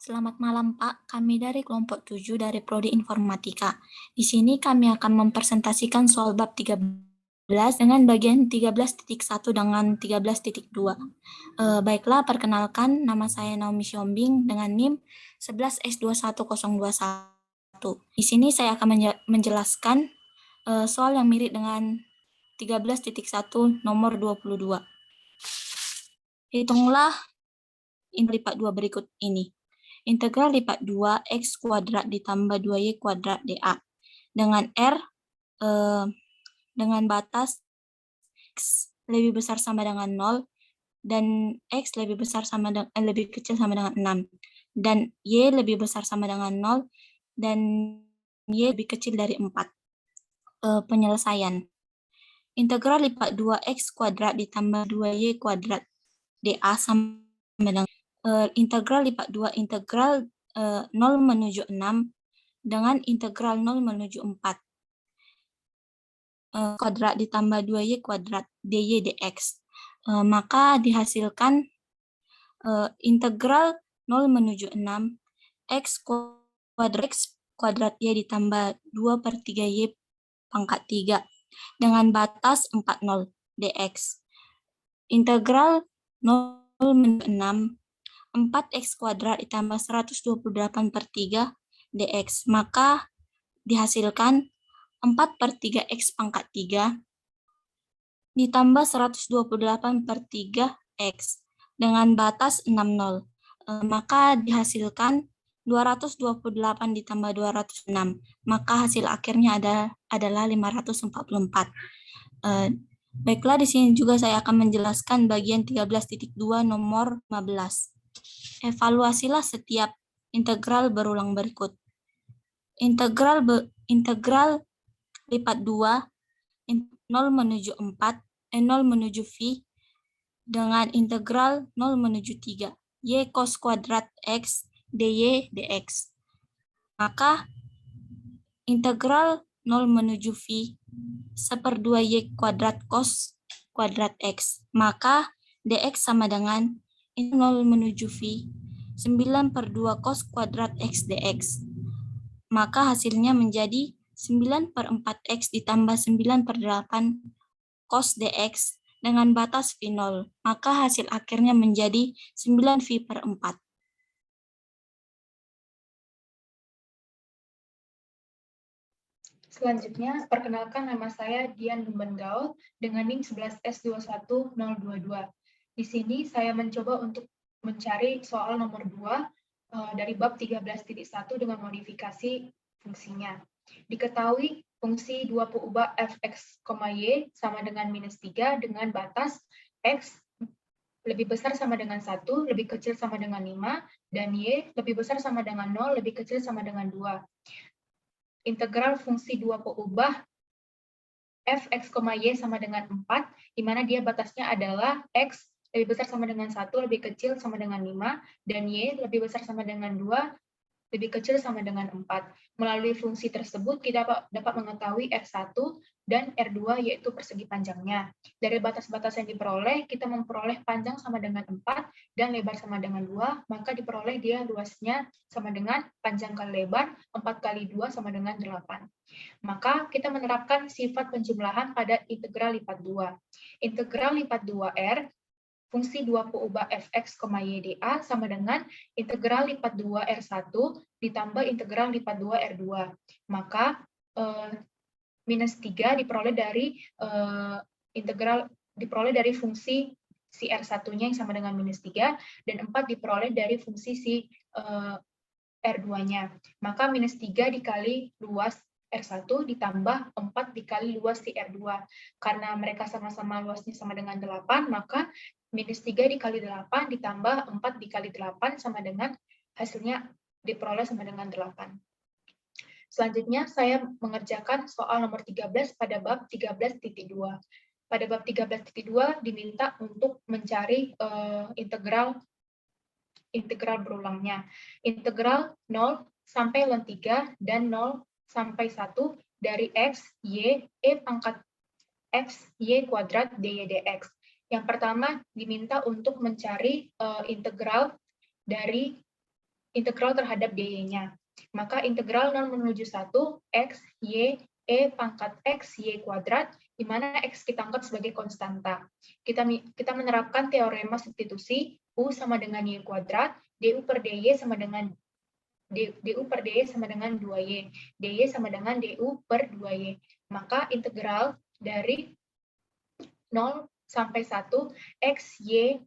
Selamat malam Pak, kami dari kelompok 7 dari Prodi Informatika. Di sini kami akan mempresentasikan soal bab 13 dengan bagian 13.1 dengan 13.2. Baiklah, perkenalkan nama saya Naomi Siombing dengan NIM 11S21021. Di sini saya akan menjelaskan soal yang mirip dengan 13.1 nomor 22. Hitunglah lipat 2 berikut ini. Integral lipat 2 X kuadrat ditambah 2Y kuadrat dA. Dengan R dengan batas X lebih besar sama dengan 0 dan X lebih besar sama dengan lebih kecil sama dengan 6 dan Y lebih besar sama dengan 0 dan Y lebih kecil dari 4. Penyelesaian. Integral lipat 2X kuadrat ditambah 2Y kuadrat dA sama dengan integral lipat 2 integral 0 menuju 6 dengan integral 0 menuju 4 kuadrat ditambah 2Y kuadrat dy dx. Maka dihasilkan integral 0 menuju 6 x kuadrat y ditambah 2/3y pangkat 3 dengan batas 40 dx. Integral 0 menuju 6 4x kuadrat ditambah 128/3 dx. Maka dihasilkan 4/3x pangkat 3 ditambah 128/3 x dengan batas 60. Maka dihasilkan 228 ditambah 206. Maka hasil akhirnya adalah 544. Baiklah, di sini juga saya akan menjelaskan bagian 13.2 nomor 15. Evaluasilah setiap integral berulang berikut. Integral lipat 2 0 menuju 4 0 menuju V dengan integral 0 menuju 3 Y cos kuadrat X dy dx. Maka integral 0 menuju V 1/2 Y kuadrat cos kuadrat X. Maka dx sama dengan 0 menuju V 9/2 cos kuadrat X dx. Maka hasilnya menjadi 9/4x ditambah 9/8 cos dx dengan batas V0. Maka hasil akhirnya menjadi 9V/4. Selanjutnya, perkenalkan nama saya Dian Lumbengaul dengan NIM 11S21022. Di sini saya mencoba untuk mencari soal nomor 2 dari bab 13.1 dengan modifikasi fungsinya. Diketahui fungsi 2 peubah fx, y sama dengan -3 dengan batas x lebih besar sama dengan 1, lebih kecil sama dengan 5, dan y lebih besar sama dengan 0, lebih kecil sama dengan 2. Integral fungsi 2 peubah fx, y sama dengan 4, di mana dia batasnya adalah x lebih besar sama dengan 1, lebih kecil sama dengan 5, dan y lebih besar sama dengan 2, lebih kecil sama dengan 4. Melalui fungsi tersebut, kita dapat mengetahui R1 dan R2, yaitu persegi panjangnya. Dari batas-batas yang diperoleh, kita memperoleh panjang sama dengan 4 dan lebar sama dengan 2, maka diperoleh dia luasnya sama dengan panjang kali lebar, 4 kali 2 sama dengan 8. Maka kita menerapkan sifat penjumlahan pada integral lipat 2. Integral lipat 2R fungsi 2 peubah fx, y dA sama dengan integral lipat 2 R1 ditambah integral lipat 2 R2. Maka -3 diperoleh dari fungsi si R1-nya yang sama dengan -3 dan 4 diperoleh dari fungsi si R2-nya. Maka -3 dikali luas R1 ditambah 4 dikali luas si R2. Karena mereka sama-sama luasnya sama dengan 8, maka -3 dikali 8 ditambah 4 dikali 8 sama dengan hasilnya diperoleh sama dengan 8. Selanjutnya, saya mengerjakan soal nomor 13 pada bab 13.2. Pada bab 13.2 diminta untuk mencari integral berulangnya. Integral 0 sampai ln 3 dan 0 sampai 1 dari x, y, e pangkat x, y kuadrat dy dx. Yang pertama diminta untuk mencari integral dari integral terhadap dy-nya. Maka integral 0 menuju 1, x, y, e pangkat x, y kuadrat, di mana x kita anggap sebagai konstanta. Kita menerapkan teorema substitusi, u sama dengan y kuadrat, du per dy sama dengan du per dy sama dengan 2y, dy sama dengan du per 2y. Maka integral dari 0 sampai 1, x, y,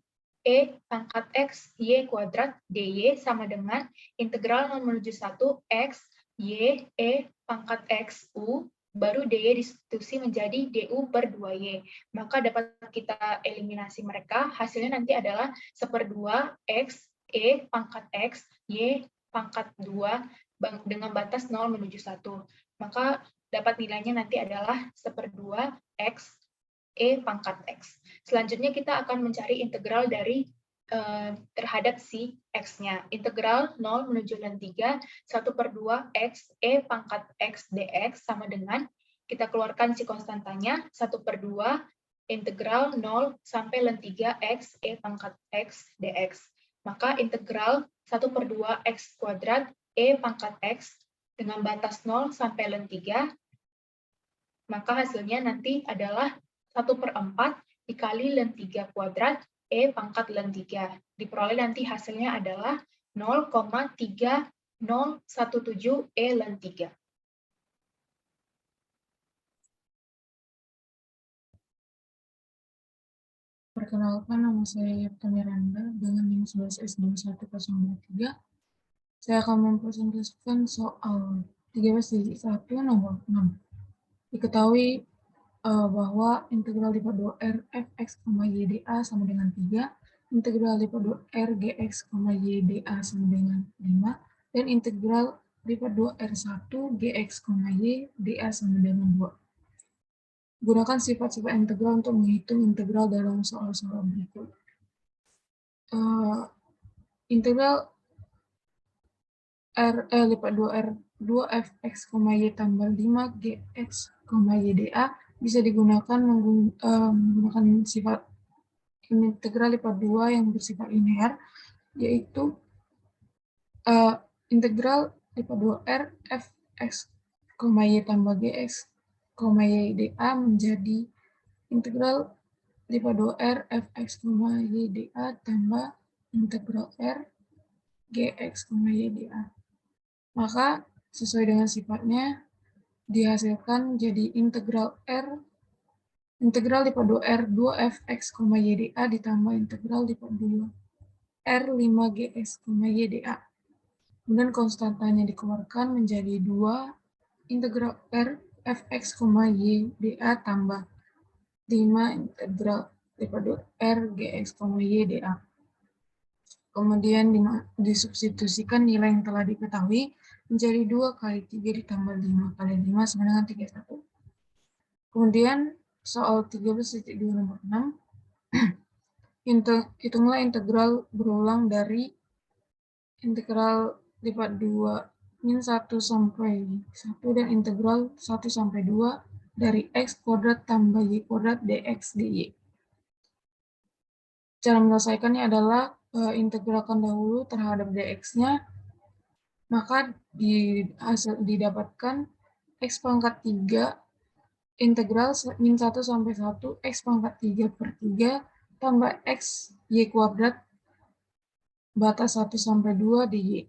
e pangkat x, y kuadrat, dy sama dengan integral 0 menuju 1, x, y, e pangkat x, u, baru dy disubstitusi menjadi du per 2y. Maka dapat kita eliminasi mereka, hasilnya nanti adalah 1/2 x, e pangkat x, y pangkat 2 dengan batas 0 menuju 1. Maka dapat nilainya nanti adalah 1/2 x, e pangkat x. Selanjutnya kita akan mencari integral dari terhadap si x-nya. Integral 0 menuju ln 3, 1/2 x, e pangkat x dx sama dengan, kita keluarkan si konstantanya, 1/2 integral 0 sampai ln 3 x, e pangkat x dx. Maka integral 1/2 x kuadrat, e pangkat x dengan batas 0 sampai ln 3, maka hasilnya nanti adalah 1/4 dikali ln 3 kuadrat, e pangkat ln 3. Diperoleh nanti hasilnya adalah 0,3017 e ln 3. Perkenalkan, nama saya Yepta Miranda dengan NIM 11S21023. Saya akan mempresentasikan soal 13.1 nomor 6. Diketahui bahwa integral lipat 2R fx, y dA sama dengan 3, integral lipat 2R gx, y dA sama dengan 5, dan integral lipat 2R1 gx, y dA sama dengan 2. Gunakan sifat-sifat integral untuk menghitung integral dalam soal-soal berikut. Integral lipat 2R 2fx, y tambah 5 gx, y dA bisa digunakan menggunakan sifat integral lipat 2 yang bersifat linear, yaitu integral lipat 2R fx, y tambah gx, y dA menjadi integral lipat 2R fx, y dA tambah integral R gx, y dA. Maka sesuai dengan sifatnya dihasilkan jadi integral lipat 2R 2fx, y dA ditambah integral lipat 2 R 5 gx, y dA. Kemudian konstantanya dikeluarkan menjadi 2 integral R fx, y dA tambah 5 integral lipat 2 R gx, y dA. Kemudian disubstitusikan nilai yang telah diketahui menjadi 2 kali 3 ditambah 5 kali 5 sama dengan 31. Kemudian soal 13.2 nomor 6. Hitunglah integral berulang dari integral lipat 2 min 1 sampai 1 dan integral 1 sampai 2 dari x kuadrat tambah y kuadrat dx dy. Cara menyelesaikannya adalah integralkan dahulu terhadap dx-nya, maka didapatkan x pangkat 3 integral min 1 sampai 1 x pangkat 3 per 3 tambah x y kuadrat batas 1 sampai 2 dy.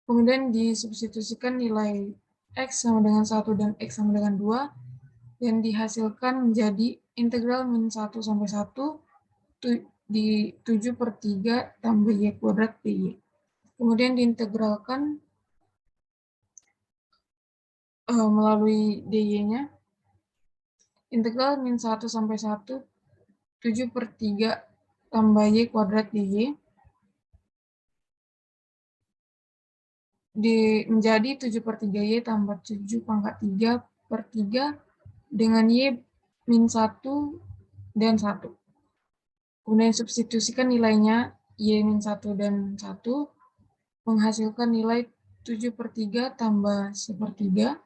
Kemudian disubstitusikan nilai x sama dengan 1 dan x sama dengan 2 dan dihasilkan menjadi integral min 1 sampai 1 di 7 per 3 tambah y kuadrat dy. Kemudian diintegralkan melalui dy-nya. Integral min 1 sampai 1, 7 per 3 tambah y kuadrat dy menjadi 7 per 3y tambah 7 pangkat 3 per 3 dengan y min 1 dan 1. Kemudian substitusikan nilainya y min 1 dan 1 menghasilkan nilai 7 per 3 tambah 1/3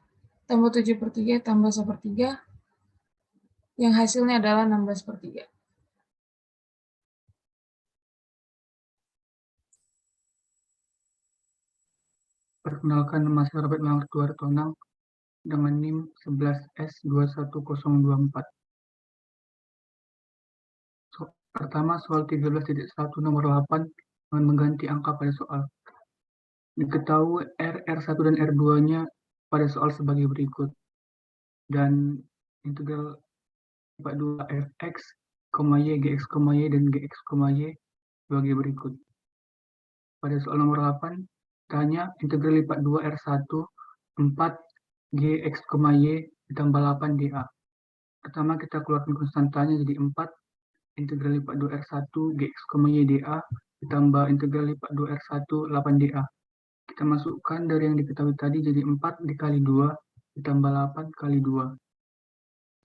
tambah 7 per 3 tambah 1/3 yang hasilnya adalah 16 per 3. Perkenalkan, nama saya Robert Mamertua Hartonang dengan NIM 11S21024. Pertama, soal 13.1 nomor 8 dengan mengganti angka pada soal. Diketahui R1 dan R2-nya pada soal sebagai berikut. Dan integral lipat 2 fx, y, gx, y, dan gx, y sebagai berikut. Pada soal nomor 8, tanya integral lipat 2 R1, 4 gx, y ditambah 8 dA. Pertama kita keluarkan konstantanya jadi 4 integral lipat 2 R1 gx, y dA ditambah integral lipat 2 R1 8 dA. Kita masukkan dari yang diketahui tadi jadi 4 dikali 2 ditambah 8 kali 2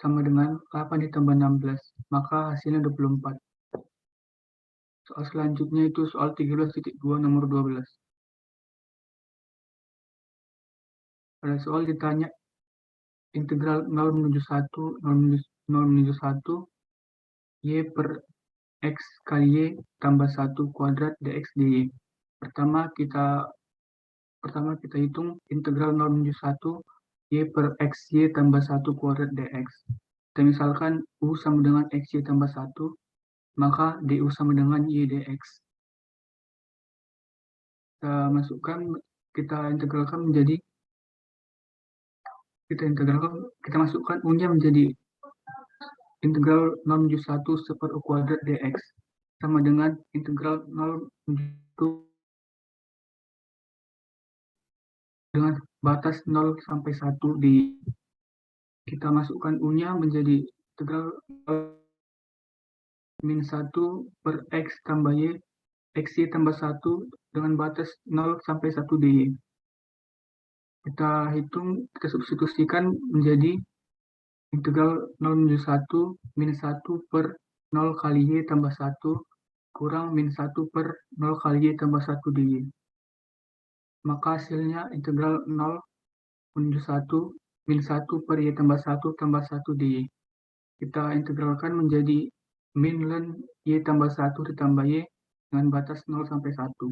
sama dengan 8 ditambah 16, maka hasilnya 24. Soal selanjutnya itu soal 13.2 nomor 12. Pada soal ditanya integral 0 menuju 1, 0 menuju 1, y per x kali y tambah 1 kuadrat dx dy. Pertama kita hitung integral 0 menuju 1, y per x y tambah 1 kuadrat dx. Kita misalkan u sama dengan x y tambah 1, maka du sama dengan y dx. Kita integralkan menjadi, kita masukkan u-nya menjadi integral 0 menuju 1 seper u kuadrat dx sama dengan integral 0 menuju 1 dengan batas 0 sampai 1 di. Kita masukkan u-nya menjadi integral min 1 per x tambah y, x y tambah 1 dengan batas 0 sampai 1 dy. Kita substitusikan menjadi integral 0 menuju 1 min 1 per 0 kali y tambah 1 kurang min 1 per 0 kali y tambah 1 dy. Maka hasilnya integral 0 menuju 1 min 1 per y tambah 1 dy. Kita integralkan menjadi min ln y tambah 1 ditambah y dengan batas 0 sampai 1.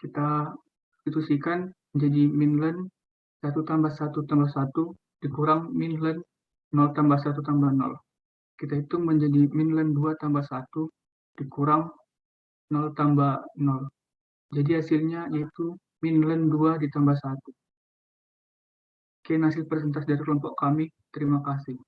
Kita substitusikan menjadi min ln 1 tambah 1 tambah 1 dikurang min ln 0 tambah 1 tambah 0. Kita hitung menjadi min ln 2 tambah 1 dikurang 0 tambah 0. Jadi hasilnya yaitu min ln 2 ditambah 1. Sekian hasil presentasi dari kelompok kami. Terima kasih.